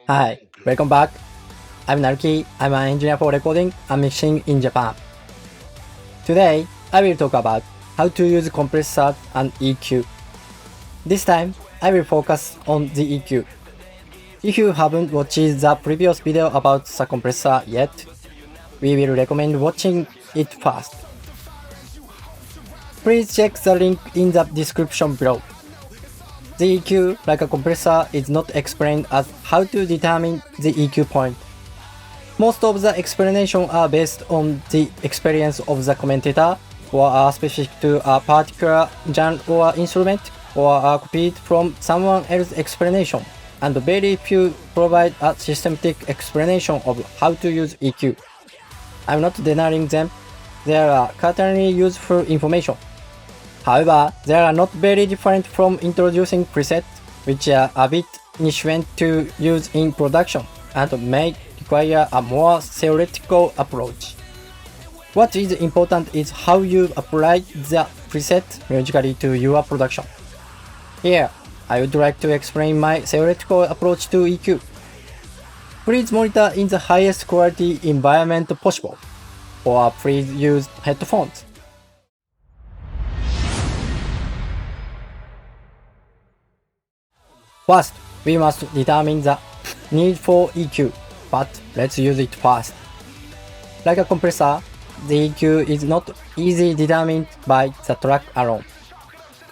Hi, welcome back. I'm Naruki. I'm an engineer for recording and mixing in Japan. Today, I will talk about how to use compressor and EQ. This time, I will focus on the EQ. If you haven't watched the previous video about the compressor yet, we will recommend watching it first. Please check the link in the description below. The EQ, like a compressor, is not explained as how to determine the EQ point. Most of the explanations are based on the experience of the commentator or are specific to a particular genre or instrument or are copied from someone else's explanation, and very few provide a systematic explanation of how to use EQ. I'm not denying them, they are certainly useful information. However, they are not very different from introducing presets, which are a bit niche to use in production and may require a more theoretical approach. What is important is how you apply the preset musically to your production. Here, I would like to explain my theoretical approach to EQ. Please monitor in the highest quality environment possible, or please use headphones. First, we must determine the need for EQ, but let's use it first. Like a compressor, the EQ is not easily determined by the track alone.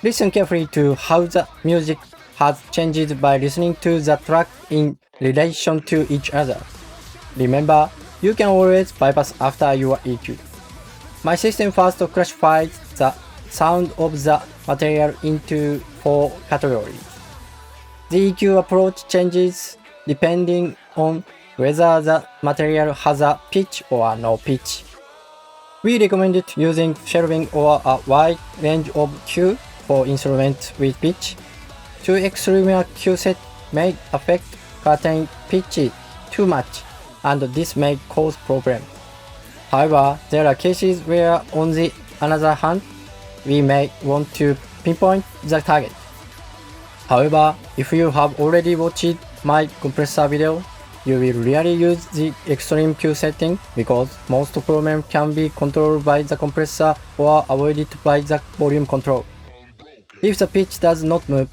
Listen carefully to how the music has changed by listening to the track in relation to each other. Remember, you can always bypass after your EQ. My system first classifies the sound of the material into 4 categories. The EQ approach changes depending on whether the material has a pitch or no pitch. We recommend using shelving or a wide range of Q for instruments with pitch. Too extreme a Q set may affect certain pitches too much, and this may cause problems. However, there are cases where, on the other hand, we may want to pinpoint the target. However, if you have already watched my compressor video, you will really use the extreme Q setting because most problems can be controlled by the compressor or avoided by the volume control. If the pitch does not move,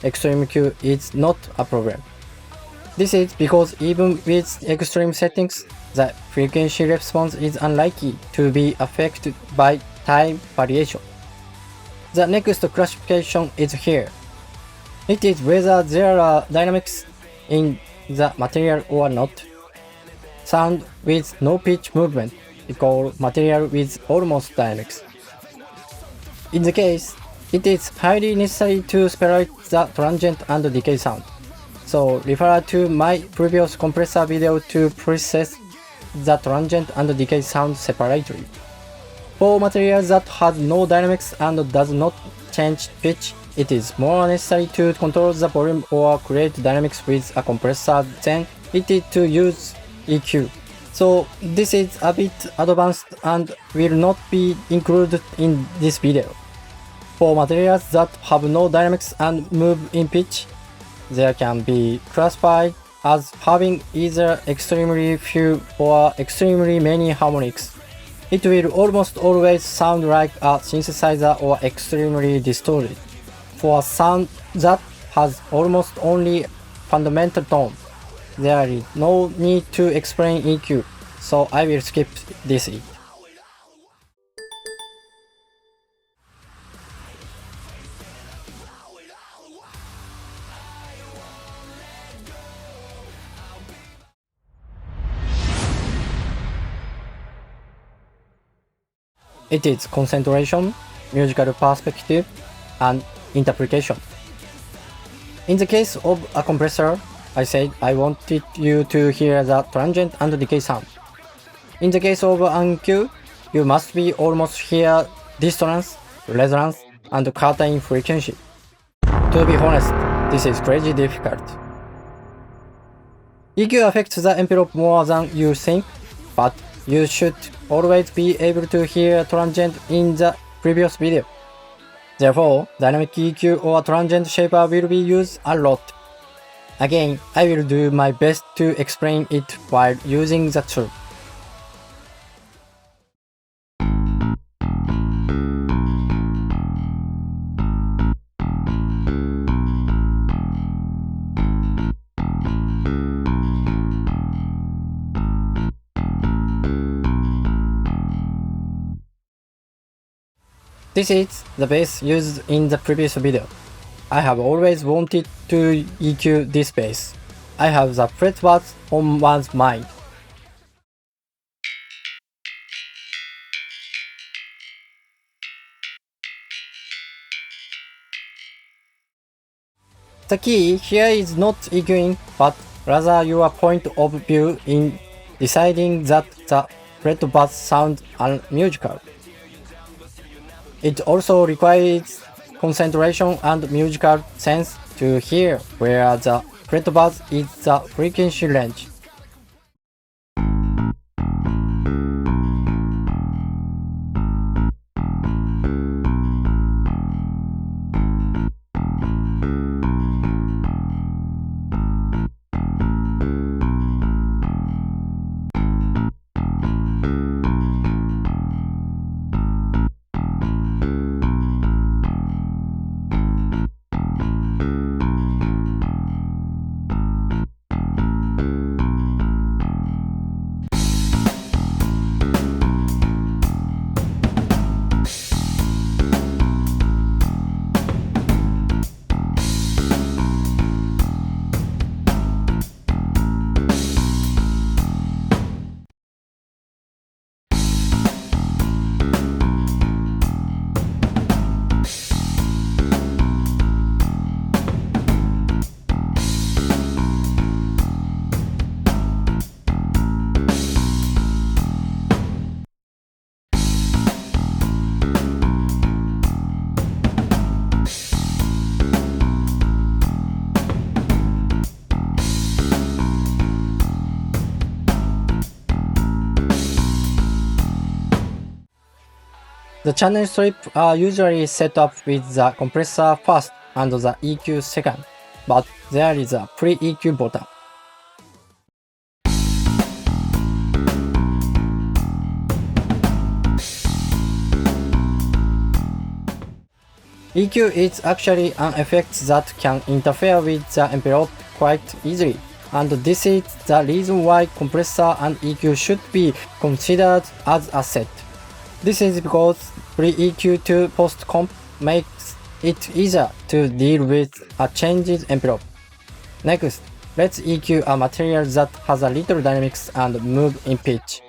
extreme Q is not a problem. This is because even with extreme settings, the frequency response is unlikely to be affected by time variation. The next classification is here. It is whether there are dynamics in the material or not. Sound with no pitch movement equals material with almost dynamics. In the case, it is highly necessary to separate the transient and decay sound. So refer to my previous compressor video to process the transient and decay sound separately. For materials that has no dynamics and does not change pitch, it is more necessary to control the volume or create dynamics with a compressor than it is to use EQ. So this is a bit advanced and will not be included in this video. For materials that have no dynamics and move in pitch, they can be classified as having either extremely few or extremely many harmonics. It will almost always sound like a synthesizer or extremely distorted. For a sound that has almost only fundamental tone, there is no need to explain EQ, so I will skip this. It is concentration, musical perspective, and interpretation. In the case of a compressor, I said I wanted you to hear the transient and decay sound. In the case of an EQ, you must be almost hear dissonance, resonance, and curtain frequency. To be honest, this is crazy difficult. EQ affects the envelope more than you think, but you should always be able to hear transient in the previous video. Therefore, dynamic EQ or transient shaper will be used a lot. Again, I will do my best to explain it while using the tool. This is the bass used in the previous video. I have always wanted to EQ this bass. I have the fretboards on one's mind. The key here is not EQing, but rather your point of view in deciding that the fretboards sound unmusical. It also requires concentration and musical sense to hear where the fretboard is the frequency range. The channel strips are usually set up with the compressor first and the EQ second, but there is a pre-EQ button. EQ is actually an effect that can interfere with the envelope quite easily, and this is the reason why compressor and EQ should be considered as a set. This is because pre-EQ to post-comp makes it easier to deal with a changed envelope. Next, let's EQ a material that has a little dynamics and move in pitch.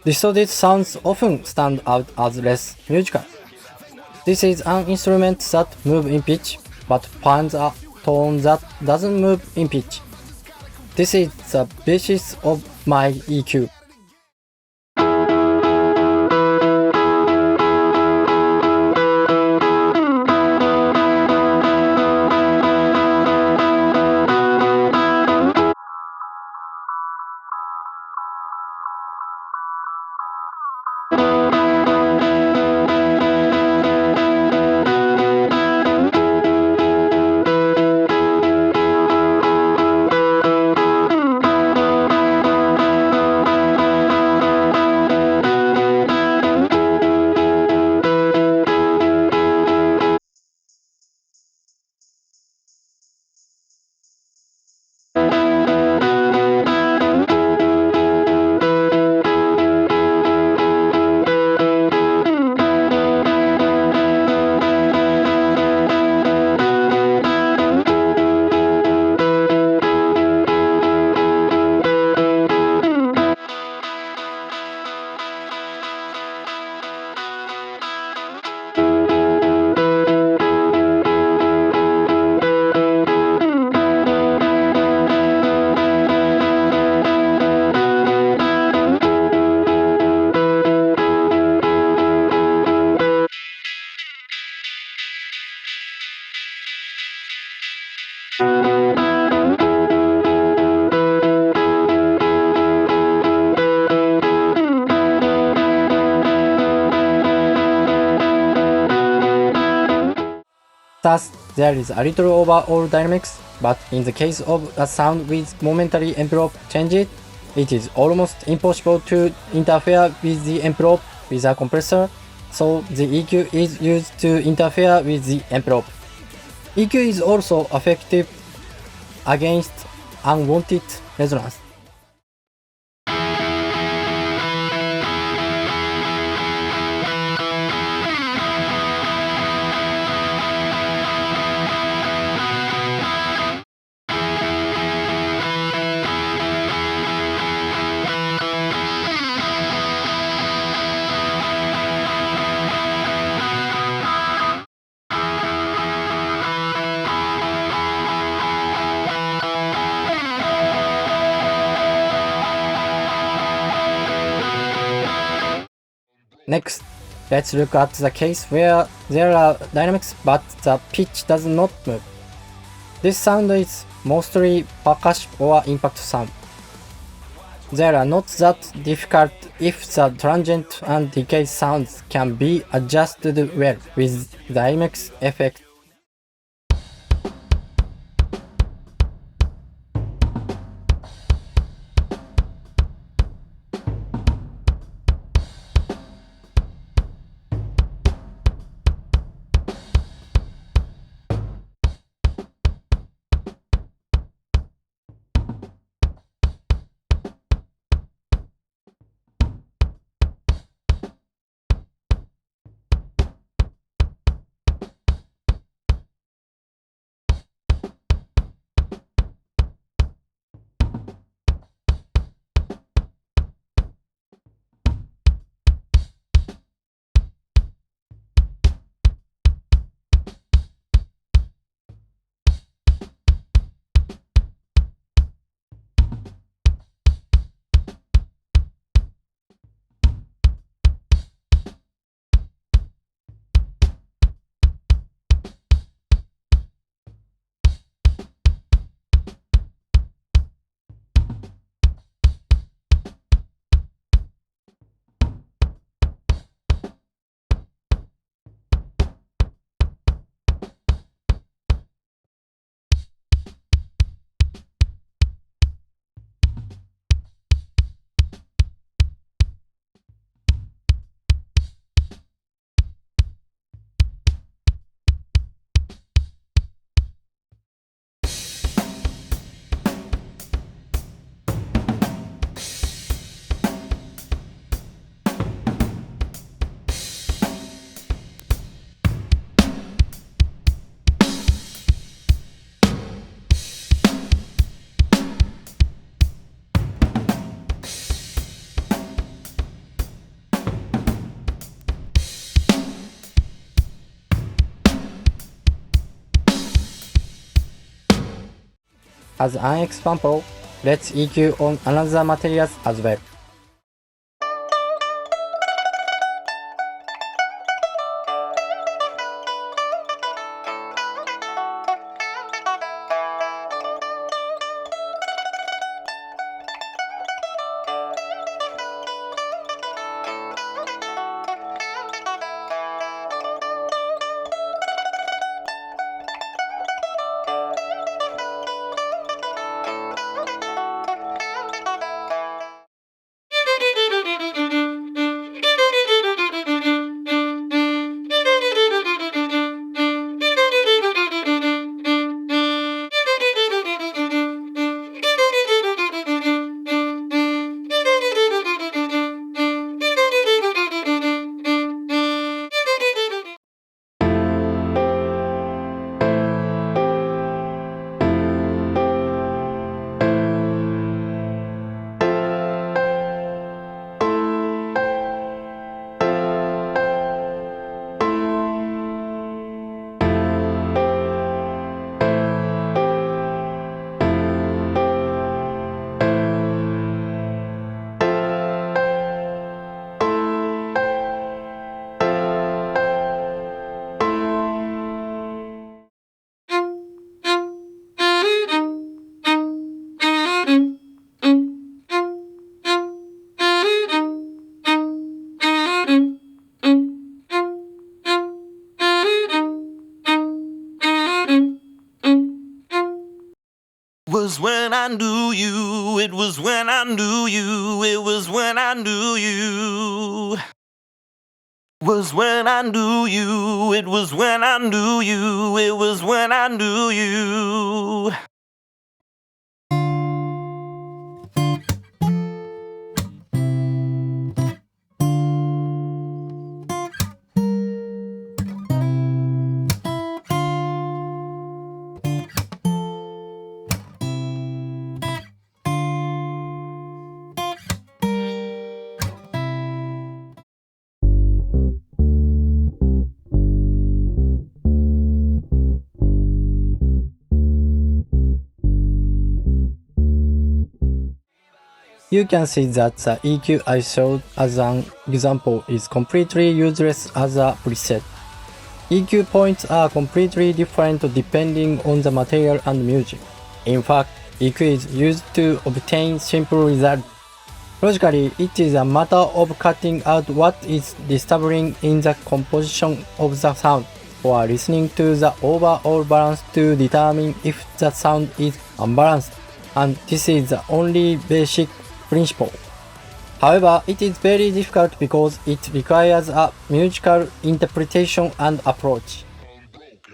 Distorted sounds often stand out as less musical. This is an instrument that moves in pitch, but finds a tone that doesn't move in pitch. This is the basis of my EQ. Thus, there is a little overall dynamics, but in the case of a sound with momentary envelope changes, it is almost impossible to interfere with the envelope with a compressor, so the EQ is used to interfere with the envelope. EQ is also effective against unwanted resonance. Next, let's look at the case where there are dynamics but the pitch does not move. This sound is mostly percussive or impact sound. They are not that difficult if the transient and decay sounds can be adjusted well with dynamics effect. As an example, let's EQ on another materials as well. was when I knew you. It was when I knew you. It was when I knew you. Was when I knew you. It was when I knew you. It was when I knew you. You can see that the EQ I showed as an example is completely useless as a preset. EQ points are completely different depending on the material and music. In fact, EQ is used to obtain simple results. Logically, it is a matter of cutting out what is disturbing in the composition of the sound, or listening to the overall balance to determine if the sound is unbalanced, and this is the only basic principle. However, it is very difficult because it requires a musical interpretation and approach.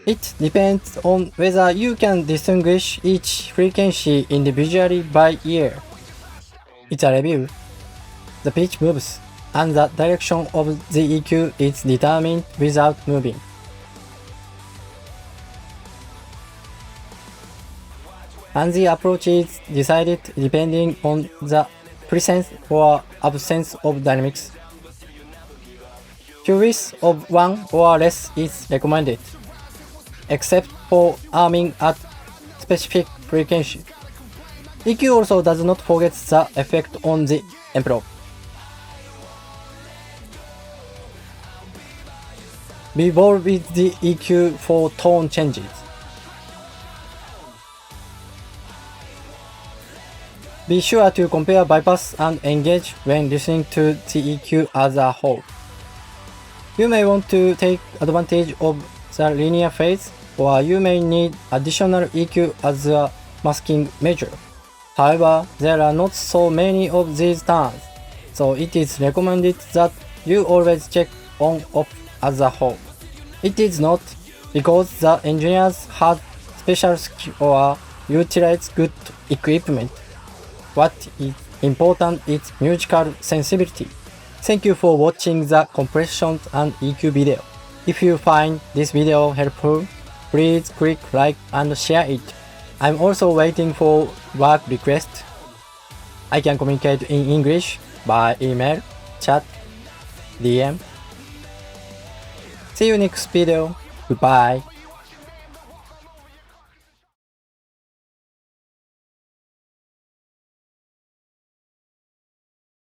It depends on whether you can distinguish each frequency individually by ear. It's a review. The pitch moves, and the direction of the EQ is determined without moving. And the approach is decided depending on the presence or absence of dynamics. Choice of one or less is recommended, except for arming at specific frequency. EQ also does not forget the effect on the envelope. Be bold with the EQ for tone changes. Be sure to compare bypass and engage when listening to the EQ as a whole. You may want to take advantage of the linear phase, or you may need additional EQ as a masking measure. However, there are not so many of these terms, so it is recommended that you always check on-off as a whole. It is not because the engineers had special skill or utilize good equipment. What is important is musical sensibility. Thank you for watching the compression and EQ video. If you find this video helpful, please click like and share it. I'm also waiting for work requests. I can communicate in English by email, chat, DM. See you next video. Goodbye.